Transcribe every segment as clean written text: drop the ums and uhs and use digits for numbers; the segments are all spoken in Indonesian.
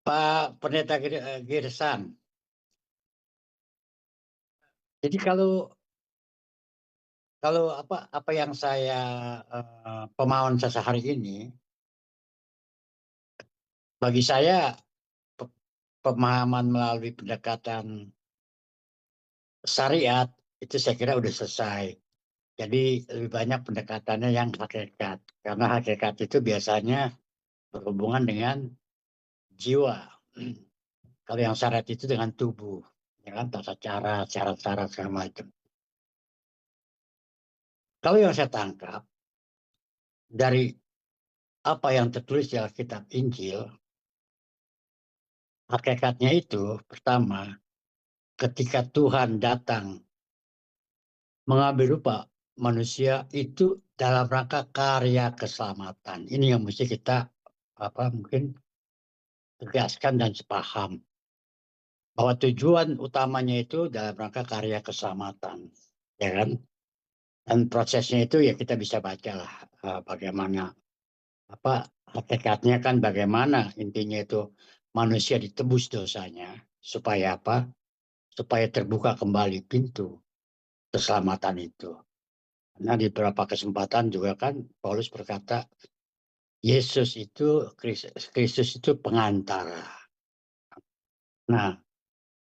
Pak Pendeta Girsang, jadi kalau kalau apa yang saya, pemahaman saya sehari ini, bagi saya pe pemahaman melalui pendekatan syariat itu saya kira udah selesai. Jadi lebih banyak pendekatannya yang hakikat, karena hakikat itu biasanya berhubungan dengan jiwa. Kalau yang syariat itu dengan tubuh, ya kan, tata cara, syarat-syarat segala macam. Kalau yang saya tangkap dari apa yang tertulis di Alkitab Injil, hakikatnya itu pertama, ketika Tuhan datang mengambil rupa manusia itu dalam rangka karya keselamatan. Ini yang mesti kita mungkin tegaskan dan sepaham bahwa tujuan utamanya itu dalam rangka karya keselamatan, ya kan? Dan prosesnya itu ya kita bisa bacalah bagaimana hakikatnya kan bagaimana intinya itu manusia ditebus dosanya supaya apa? Supaya terbuka kembali pintu keselamatan itu. Nah, di beberapa kesempatan juga kan Paulus berkata, Kristus itu pengantara. Nah,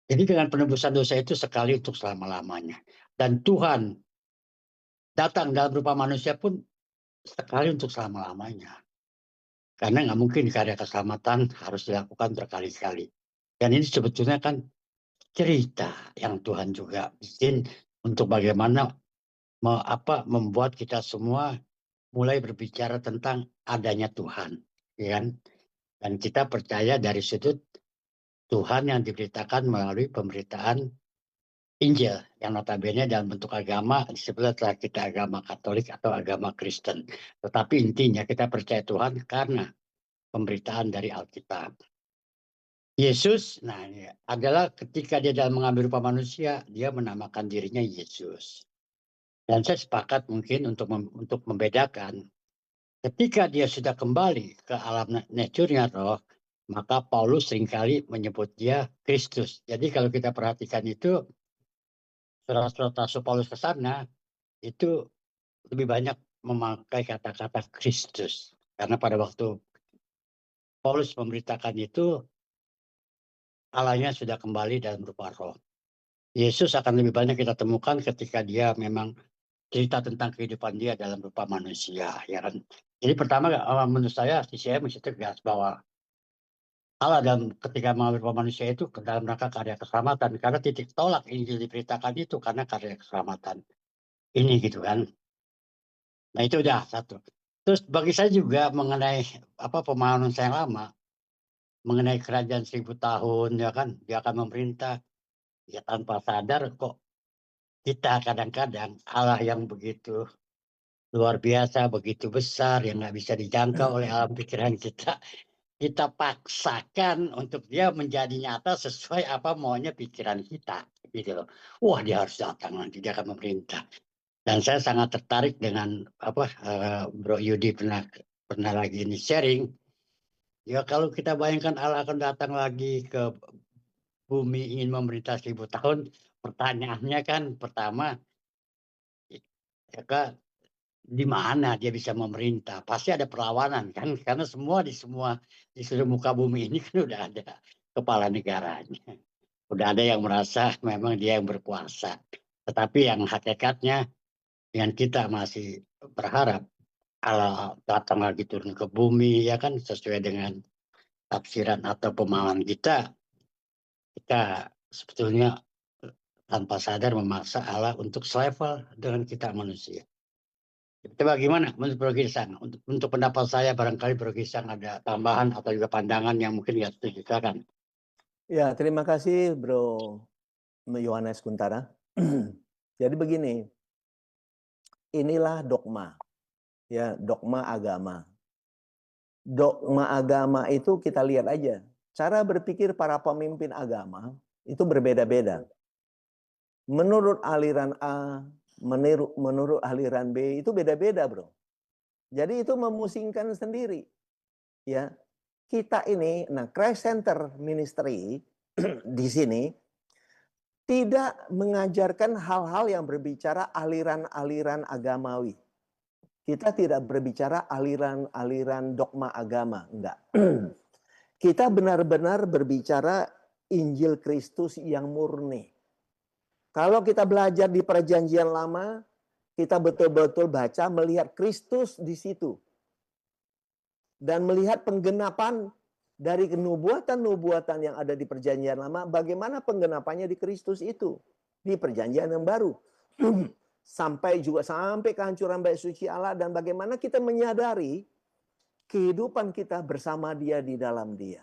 jadi dengan penebusan dosa itu sekali untuk selama-lamanya. Dan Tuhan datang dalam rupa manusia pun sekali untuk selama-lamanya. Karena nggak mungkin karya keselamatan harus dilakukan berkali-kali. Dan ini sebetulnya kan cerita yang Tuhan juga bikin untuk bagaimana membuat kita semua mulai berbicara tentang adanya Tuhan, ya kan? Dan kita percaya dari sudut Tuhan yang diberitakan melalui pemberitaan Injil yang notabene dalam bentuk agama disebutlah kita agama Katolik atau agama Kristen. Tetapi intinya kita percaya Tuhan karena pemberitaan dari Alkitab. Yesus, nah ini adalah ketika dia dalam mengambil rupa manusia, dia menamakan dirinya Yesus. Dan saya sepakat mungkin untuk membedakan ketika dia sudah kembali ke alam naturnya roh, maka Paulus seringkali menyebut dia Kristus. Jadi kalau kita perhatikan itu, surat-surat Rasul Paulus ke sana, itu lebih banyak memakai kata-kata Kristus. Karena pada waktu Paulus memberitakan itu, Allahnya sudah kembali dalam rupa roh. Yesus akan lebih banyak kita temukan ketika dia memang cerita tentang kehidupan dia dalam rupa manusia, ya kan. Jadi pertama menurut saya sisi saya mesti tegas bahwa Allah dalam ketika mengambil manusia itu ke dalam rangka karya keselamatan karena titik tolak Injil diberitakan itu karena karya keselamatan ini gitu kan. Nah itu udah satu. Terus bagi saya juga mengenai pemahaman saya yang lama mengenai kerajaan 1000 tahun ya kan dia akan memerintah ya tanpa sadar kok kita kadang-kadang Allah yang begitu luar biasa begitu besar yang nggak bisa dijangkau oleh alam pikiran kita. Kita paksakan untuk dia menjadi nyata sesuai apa maunya pikiran kita, gitu loh. Wah, dia harus datang nanti, dia akan memerintah. Dan saya sangat tertarik dengan Bro Yudi pernah pernah lagi ini sharing. Ya kalau kita bayangkan Allah akan datang lagi ke bumi ingin memerintah 1000 tahun, pertanyaannya kan pertama, ya kan, di mana dia bisa memerintah? Pasti ada perlawanan kan, karena semua di seluruh muka bumi ini kan udah ada kepala negaranya. Udah ada yang merasa memang dia yang berkuasa. Tetapi yang hakikatnya yang kita masih berharap Allah datang lagi turun ke bumi ya kan sesuai dengan tafsiran atau pemahaman kita, kita sebetulnya tanpa sadar memaksa Allah untuk selevel dengan kita manusia. Itu bagaimana menurut Bro Girsang? Untuk pendapat saya barangkali Bro Girsang ada tambahan atau juga pandangan yang mungkin nggak setuju, silakan. Ya, terima kasih Bro Yohanes Kuntara. Jadi begini, inilah dogma, ya dogma agama. Dogma agama itu kita lihat aja, cara berpikir para pemimpin agama itu berbeda-beda. Menurut aliran A, menurut aliran B itu beda-beda, bro. Jadi itu memusingkan sendiri, ya. kita ini, nah Christ Center Ministry di sini tidak mengajarkan hal-hal yang berbicara aliran-aliran agamawi. Kita tidak berbicara aliran-aliran dogma agama, enggak. Kita benar-benar berbicara Injil Kristus yang murni. Kalau kita belajar di Perjanjian Lama, kita betul-betul baca melihat Kristus di situ. Dan melihat penggenapan dari nubuatan-nubuatan yang ada di Perjanjian Lama, bagaimana penggenapannya di Kristus itu, di Perjanjian yang baru. Sampai kehancuran bait suci Allah, dan bagaimana kita menyadari kehidupan kita bersama Dia di dalam Dia.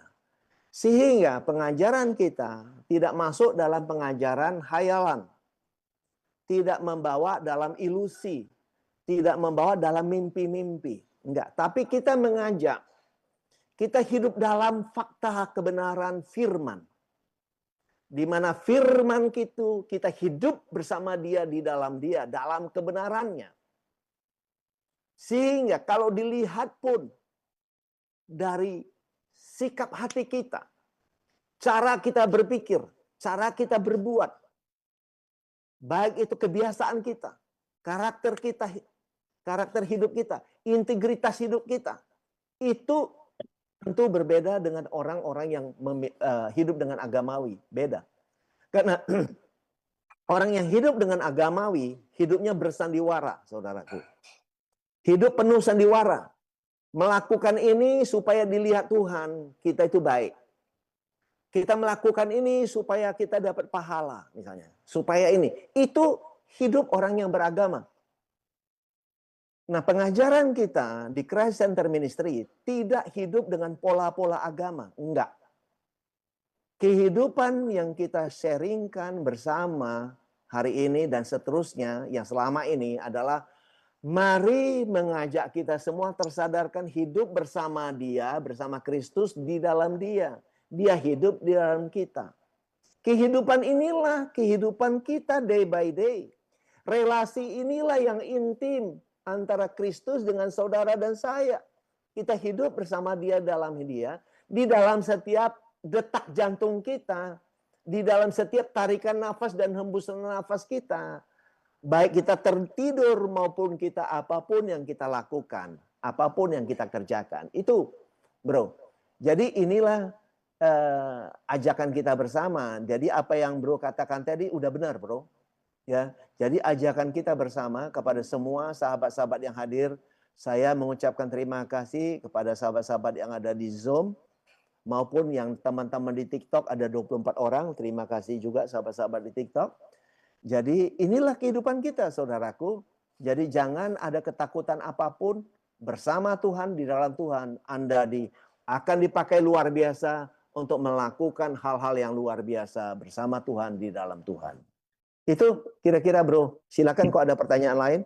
Sehingga pengajaran kita tidak masuk dalam pengajaran hayalan, tidak membawa dalam ilusi, tidak membawa dalam mimpi-mimpi. Enggak, tapi kita mengajak kita hidup dalam fakta kebenaran firman. Di mana firman itu kita hidup bersama Dia di dalam Dia, dalam kebenarannya. Sehingga kalau dilihat pun dari sikap hati kita, cara kita berpikir, cara kita berbuat, baik itu kebiasaan kita, karakter kita, karakter hidup kita, integritas hidup kita, itu tentu berbeda dengan orang-orang yang hidup dengan agamawi. Beda. Karena orang yang hidup dengan agamawi, hidupnya bersandiwara, saudaraku. Hidup penuh sandiwara. Melakukan ini supaya dilihat Tuhan, kita itu baik. Kita melakukan ini supaya kita dapat pahala, misalnya. Supaya ini. Itu hidup orang yang beragama. Nah, pengajaran kita di Christ Center Ministry tidak hidup dengan pola-pola agama. Enggak. Kehidupan yang kita sharingkan bersama hari ini dan seterusnya yang selama ini adalah mari mengajak kita semua tersadarkan hidup bersama Dia, bersama Kristus di dalam Dia. Dia hidup di dalam kita. Kehidupan inilah kehidupan kita day by day. Relasi inilah yang intim antara Kristus dengan saudara dan saya. Kita hidup bersama Dia dalam Dia, di dalam setiap detak jantung kita, di dalam setiap tarikan nafas dan hembusan nafas kita. Baik kita tertidur maupun kita apapun yang kita lakukan, apapun yang kita kerjakan. Itu, bro. Jadi inilah ajakan kita bersama. Jadi apa yang bro katakan tadi udah benar, bro. Ya, jadi ajakan kita bersama kepada semua sahabat-sahabat yang hadir, saya mengucapkan terima kasih kepada sahabat-sahabat yang ada di Zoom maupun yang teman-teman di TikTok ada 24 orang. Terima kasih juga sahabat-sahabat di TikTok. Jadi inilah kehidupan kita, saudaraku. Jadi jangan ada ketakutan apapun, bersama Tuhan, di dalam Tuhan, Anda akan dipakai luar biasa untuk melakukan hal-hal yang luar biasa bersama Tuhan, di dalam Tuhan. Itu kira-kira, bro. Silakan kok ada pertanyaan lain.